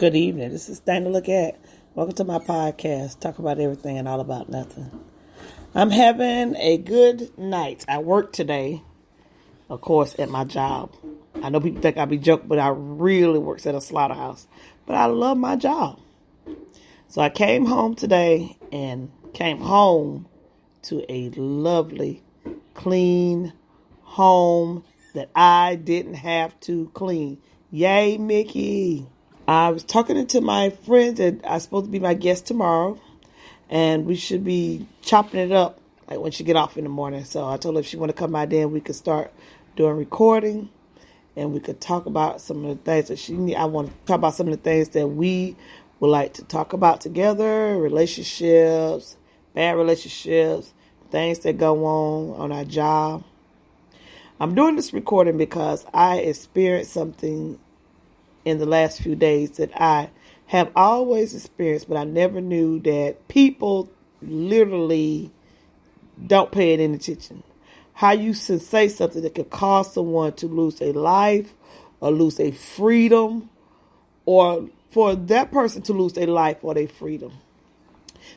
Good evening. This is Dana Look At. Welcome to my podcast. Talk about everything and all about nothing. I'm having a good night. I work today, of course, at my job. I know people think I be joking, but I really work at a slaughterhouse. But I love my job. So I came home today and came home to a lovely, clean home that I didn't have to clean. Yay, Mickey. I was talking to my friend that I'm supposed to be my guest tomorrow, and we should be chopping it up like when she get off in the morning. So I told her if she want to come by then, we could start doing recording, and we could talk about some of the things that she need. I want to talk about some of the things that we would like to talk about together, relationships, bad relationships, things that go on our job. I'm doing this recording because I experienced something in the last few days that I have always experienced, but I never knew that people literally don't pay it any attention. How you can say something that could cause someone to lose their life or lose their freedom, or for that person to lose their life or their freedom.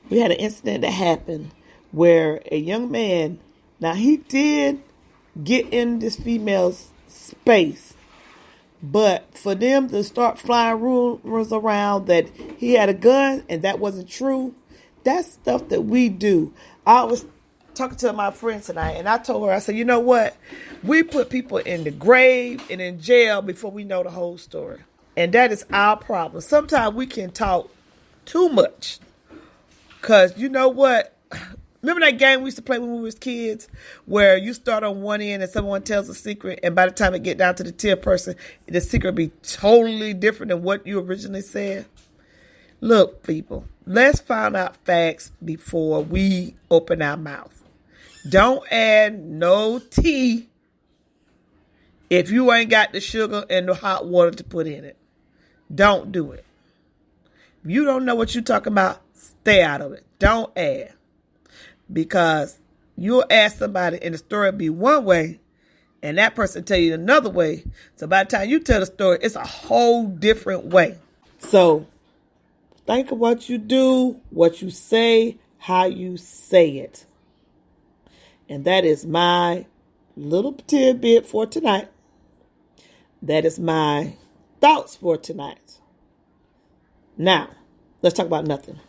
We had an incident that happened where a young man, now he did get in this female's space, but for them to start flying rumors around that he had a gun and that wasn't true, that's stuff that we do. I was talking to my friend tonight, and I told her, I said, you know what? We put people in the grave and in jail before we know the whole story. And that is our problem. Sometimes we can talk too much. Because you know what? Remember that game we used to play when we was kids where you start on one end and someone tells a secret, and by the time it get down to the 10th person, the secret be totally different than what you originally said? Look, people, let's find out facts before we open our mouth. Don't add no tea if you ain't got the sugar and the hot water to put in it. Don't do it. If you don't know what you're talking about, stay out of it. Don't add. Because you'll ask somebody and the story will be one way and that person tell you another way. So by the time you tell the story, it's a whole different way. So think of what you do, what you say, how you say it. And that is my little tidbit for tonight. That is my thoughts for tonight. Now, let's talk about nothing.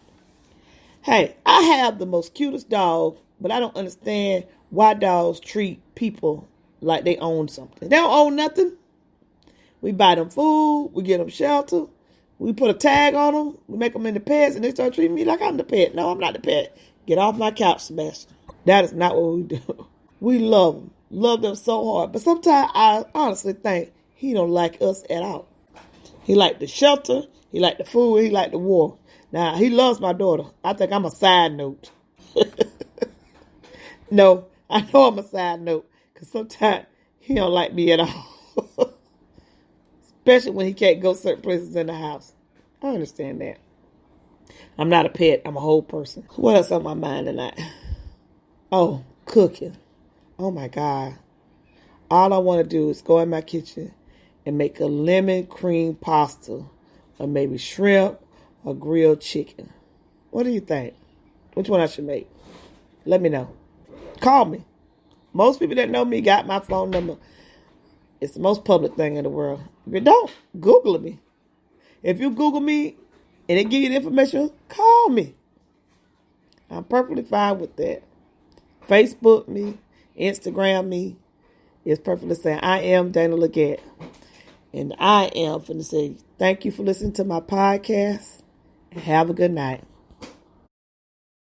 Hey, I have the most cutest dog, but I don't understand why dogs treat people like they own something. They don't own nothing. We buy them food, we get them shelter, we put a tag on them, we make them into pets, and they start treating me like I'm the pet. No, I'm not the pet. Get off my couch, Sebastian. That is not what we do. We love them so hard. But sometimes I honestly think he don't like us at all. He like the shelter, he like the food, he like the war. Now, he loves my daughter. I think I'm a side note. No, I know I'm a side note. Because sometimes he don't like me at all. Especially when he can't go certain places in the house. I understand that. I'm not a pet. I'm a whole person. What else on my mind tonight? Oh, cooking. Oh, my God. All I want to do is go in my kitchen and make a lemon cream pasta. Or maybe shrimp. Or grilled chicken. What do you think? Which one I should make? Let me know. Call me. Most people that know me got my phone number. It's the most public thing in the world. If you don't, Google me. If you Google me and it give you the information, call me. I'm perfectly fine with that. Facebook me, Instagram me. It's perfectly saying I am Dana Look At. And I am finna say thank you for listening to my podcast. Have a good night.